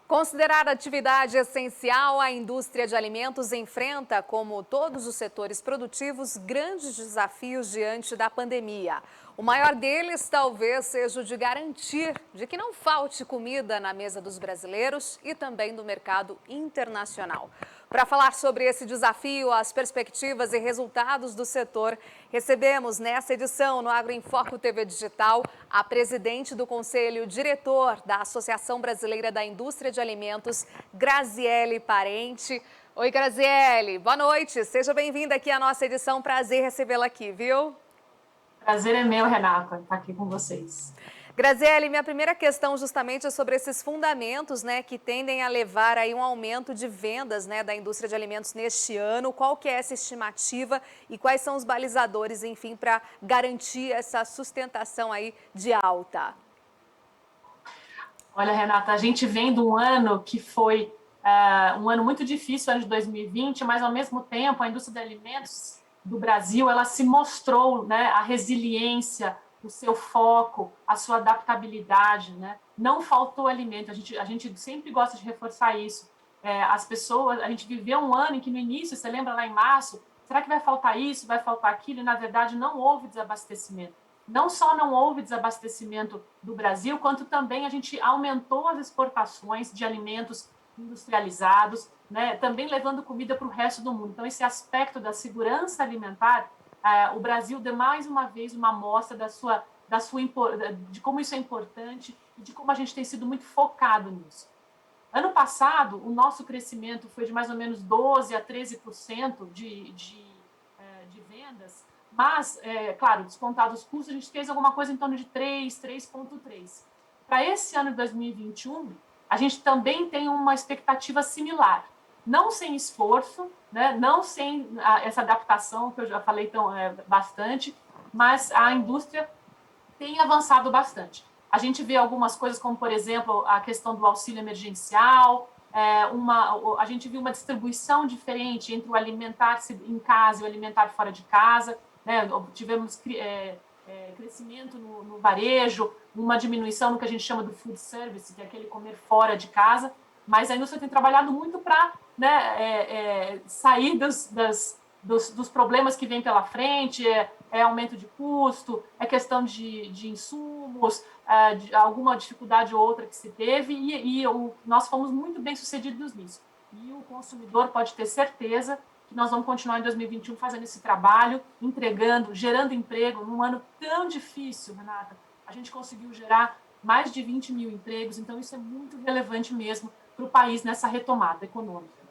Considerada atividade essencial, a indústria de alimentos enfrenta, como todos os setores produtivos, grandes desafios diante da pandemia. O maior deles talvez seja o de garantir de que não falte comida na mesa dos brasileiros e também do mercado internacional. Para falar sobre esse desafio, as perspectivas e resultados do setor, recebemos nessa edição no Agro em Foco TV Digital a presidente do Conselho Diretor da Associação Brasileira da Indústria de Alimentos, Graziele Parente. Oi, Graziele, boa noite. Seja bem-vinda aqui à nossa edição. Prazer recebê-la aqui, viu? Prazer é meu, Renata, estar aqui com vocês. Graziele, minha primeira questão justamente é sobre esses fundamentos, né, que tendem a levar aí um aumento de vendas, né, da indústria de alimentos neste ano. Qual que é essa estimativa e quais são os balizadores, enfim, para garantir essa sustentação aí de alta? Olha, Renata, a gente vem de um ano que foi um ano muito difícil, o ano de 2020, mas ao mesmo tempo a indústria de alimentos do Brasil, ela se mostrou, né, a resiliência, o seu foco, a sua adaptabilidade, né? Não faltou alimento, a gente sempre gosta de reforçar isso. As pessoas, a gente viveu um ano em que no início, você lembra lá em março, será que vai faltar isso, vai faltar aquilo? E na verdade não houve desabastecimento. Não só não houve desabastecimento do Brasil, quanto também a gente aumentou as exportações de alimentos industrializados, né, também levando comida para o resto do mundo. Então, esse aspecto da segurança alimentar, o Brasil deu mais uma vez uma amostra de como isso é importante e de como a gente tem sido muito focado nisso. Ano passado, o nosso crescimento foi de mais ou menos 12% a 13% de vendas, mas, claro, descontados os custos, a gente fez alguma coisa em torno de 3,3. Para esse ano de 2021, a gente também tem uma expectativa similar. Não sem esforço, né? Não sem essa adaptação, que eu já falei bastante, mas a indústria tem avançado bastante. A gente vê algumas coisas, como, por exemplo, a questão do auxílio emergencial, a gente viu uma distribuição diferente entre o alimentar-se em casa e o alimentar fora de casa, né? Tivemos crescimento no varejo, uma diminuição no que a gente chama do food service, que é aquele comer fora de casa, mas a indústria tem trabalhado muito para, né, sair dos problemas que vêm pela frente, aumento de custo, questão de insumos, de alguma dificuldade ou outra que se teve, nós fomos muito bem sucedidos nisso. E o consumidor pode ter certeza que nós vamos continuar em 2021 fazendo esse trabalho, entregando, gerando emprego num ano tão difícil, Renata. A gente conseguiu gerar mais de 20 mil empregos, então isso é muito relevante mesmo para o país nessa retomada econômica.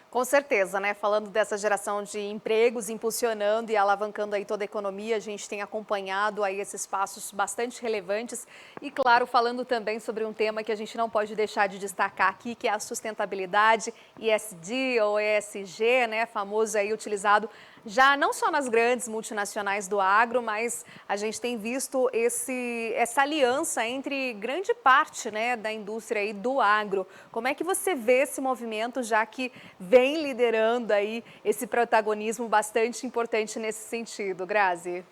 Com certeza, né? Falando dessa geração de empregos, impulsionando e alavancando aí toda a economia, a gente tem acompanhado aí esses passos bastante relevantes e, claro, falando também sobre um tema que a gente não pode deixar de destacar aqui, que é a sustentabilidade, ESG ou ESG, né? Famoso aí utilizado já não só nas grandes multinacionais do agro, mas a gente tem visto essa aliança entre grande parte, né, da indústria e do agro. Como é que você vê esse movimento, já que vem liderando aí esse protagonismo bastante importante nesse sentido, Grazi?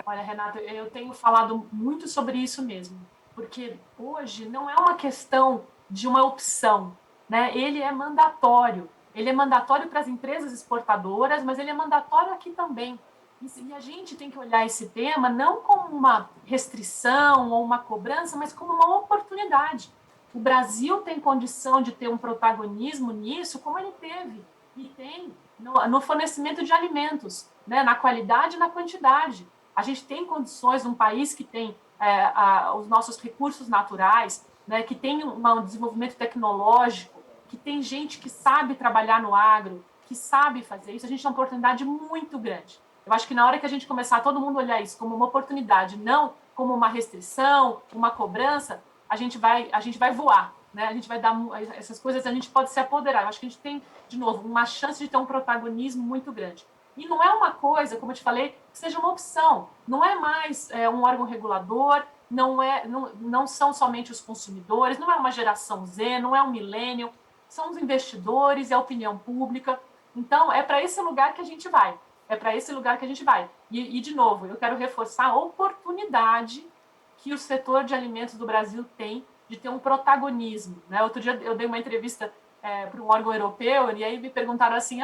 Olha, Renata, eu tenho falado muito sobre isso mesmo, porque hoje não é uma questão de uma opção, né? Ele é mandatório. Ele é mandatório para as empresas exportadoras, mas ele é mandatório aqui também. E a gente tem que olhar esse tema não como uma restrição ou uma cobrança, mas como uma oportunidade. O Brasil tem condição de ter um protagonismo nisso, como ele teve e tem no fornecimento de alimentos, né? Na qualidade e na quantidade. A gente tem condições, um país que tem os nossos recursos naturais, né, que tem um desenvolvimento tecnológico, que tem gente que sabe trabalhar no agro, que sabe fazer isso, a gente tem uma oportunidade muito grande. Eu acho que na hora que a gente começar todo mundo olhar isso como uma oportunidade, não como uma restrição, uma cobrança, a gente vai voar, né? A gente vai dar essas coisas, a gente pode se apoderar. Eu acho que a gente tem, de novo, uma chance de ter um protagonismo muito grande. E não é uma coisa, como eu te falei, que seja uma opção. Não é mais um órgão regulador, não são somente os consumidores, não é uma geração Z, não é um milênio, são os investidores e a opinião pública. Então, é para esse lugar que a gente vai. É para esse lugar que a gente vai. De novo, eu quero reforçar a oportunidade que o setor de alimentos do Brasil tem de ter um protagonismo, né? Outro dia eu dei uma entrevista para um órgão europeu e aí me perguntaram assim,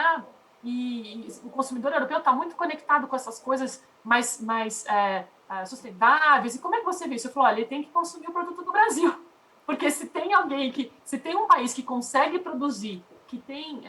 e o consumidor europeu está muito conectado com essas coisas mais sustentáveis, e como é que você vê isso? Eu falei, olha, ele tem que consumir o produto do Brasil, porque se tem um país que consegue produzir, que tem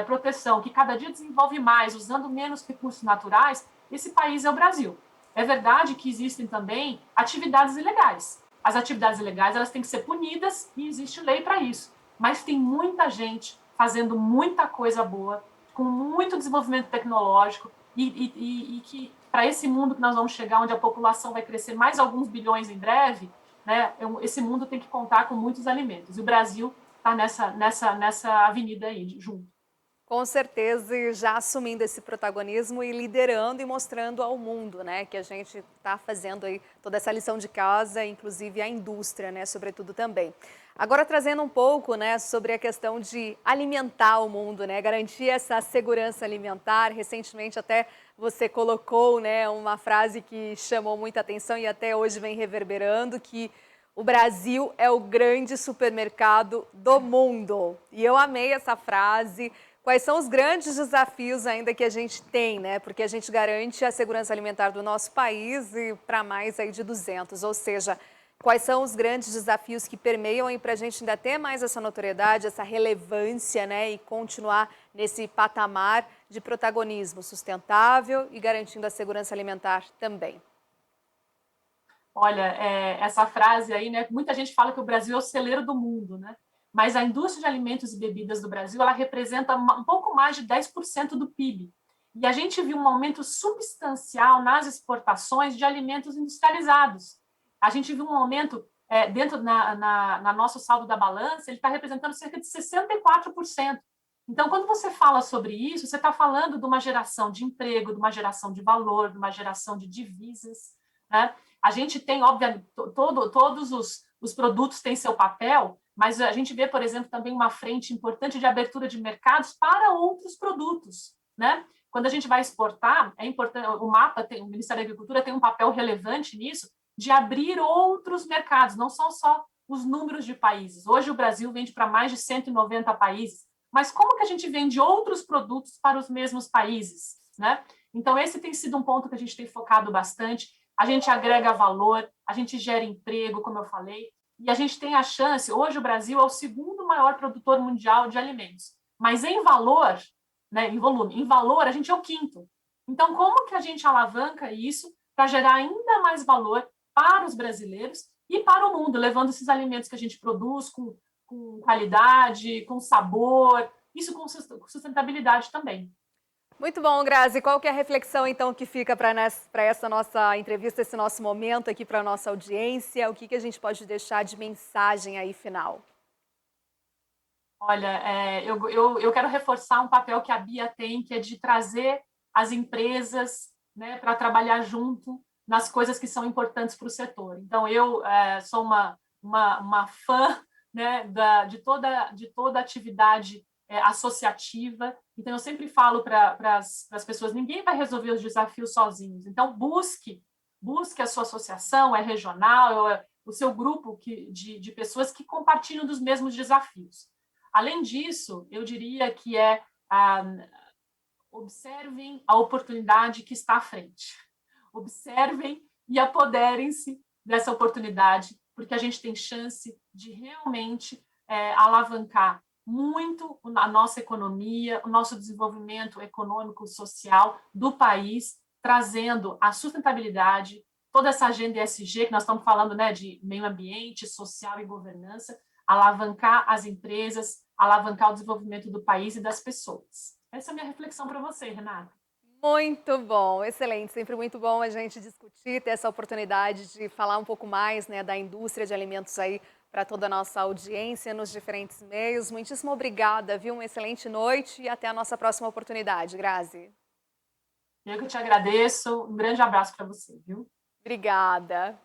proteção, que cada dia desenvolve mais, usando menos recursos naturais, esse país é o Brasil. É verdade que existem também atividades ilegais. As atividades ilegais elas têm que ser punidas e existe lei para isso. Mas tem muita gente fazendo muita coisa boa, com muito desenvolvimento tecnológico e que para esse mundo que nós vamos chegar, onde a população vai crescer mais alguns bilhões em breve, né, esse mundo tem que contar com muitos alimentos. E o Brasil está nessa avenida aí, junto. Com certeza, e já assumindo esse protagonismo e liderando e mostrando ao mundo, né, que a gente está fazendo aí toda essa lição de casa, inclusive a indústria, né, sobretudo também. Agora trazendo um pouco, né, sobre a questão de alimentar o mundo, né, garantir essa segurança alimentar. Recentemente até você colocou, né, uma frase que chamou muita atenção e até hoje vem reverberando, que o Brasil é o grande supermercado do mundo. E eu amei essa frase. Quais são os grandes desafios ainda que a gente tem, né? Porque a gente garante a segurança alimentar do nosso país e para mais aí de 200. Ou seja, quais são os grandes desafios que permeiam aí para a gente ainda ter mais essa notoriedade, essa relevância, né? E continuar nesse patamar de protagonismo sustentável e garantindo a segurança alimentar também. Olha, essa frase aí, né? Muita gente fala que o Brasil é o celeiro do mundo, né? Mas a indústria de alimentos e bebidas do Brasil, ela representa um pouco mais de 10% do PIB. E a gente viu um aumento substancial nas exportações de alimentos industrializados. A gente viu um aumento dentro na nosso saldo da balança, ele está representando cerca de 64%. Então, quando você fala sobre isso, você está falando de uma geração de emprego, de uma geração de valor, de uma geração de divisas, né? A gente tem, obviamente, todos os produtos têm seu papel, mas a gente vê, por exemplo, também uma frente importante de abertura de mercados para outros produtos, né? Quando a gente vai exportar, é importante, o Ministério da Agricultura tem um papel relevante nisso, de abrir outros mercados, não são só os números de países. Hoje o Brasil vende para mais de 190 países, mas como que a gente vende outros produtos para os mesmos países, né? Então esse tem sido um ponto que a gente tem focado bastante. A gente agrega valor, a gente gera emprego, como eu falei, e a gente tem a chance. Hoje o Brasil é o segundo maior produtor mundial de alimentos, mas em valor, né, em volume, em valor a gente é o quinto. Então como que a gente alavanca isso para gerar ainda mais valor para os brasileiros e para o mundo, levando esses alimentos que a gente produz com qualidade, com sabor, isso com sustentabilidade também. Muito bom, Grazi. Qual que é a reflexão, então, que fica para essa nossa entrevista, esse nosso momento aqui para a nossa audiência? O que a gente pode deixar de mensagem aí final? Olha, eu quero reforçar um papel que a Bia tem, que é de trazer as empresas, né, para trabalhar junto nas coisas que são importantes para o setor. Então, eu sou uma fã, né, de toda atividade associativa. Então, eu sempre falo para as pessoas, ninguém vai resolver os desafios sozinhos. Então, busque a sua associação, é regional, é o seu grupo de pessoas que compartilham dos mesmos desafios. Além disso, eu diria que observem a oportunidade que está à frente. Observem e apoderem-se dessa oportunidade, porque a gente tem chance de realmente alavancar muito a nossa economia, o nosso desenvolvimento econômico e social do país, trazendo a sustentabilidade, toda essa agenda ESG que nós estamos falando, né, de meio ambiente, social e governança, alavancar as empresas, alavancar o desenvolvimento do país e das pessoas. Essa é a minha reflexão para você, Renata. Muito bom, excelente. Sempre muito bom a gente discutir, ter essa oportunidade de falar um pouco mais, né, da indústria de alimentos aí para toda a nossa audiência nos diferentes meios. Muitíssimo obrigada, viu? Uma excelente noite e até a nossa próxima oportunidade, Grazi. Eu que te agradeço. Um grande abraço para você, viu? Obrigada.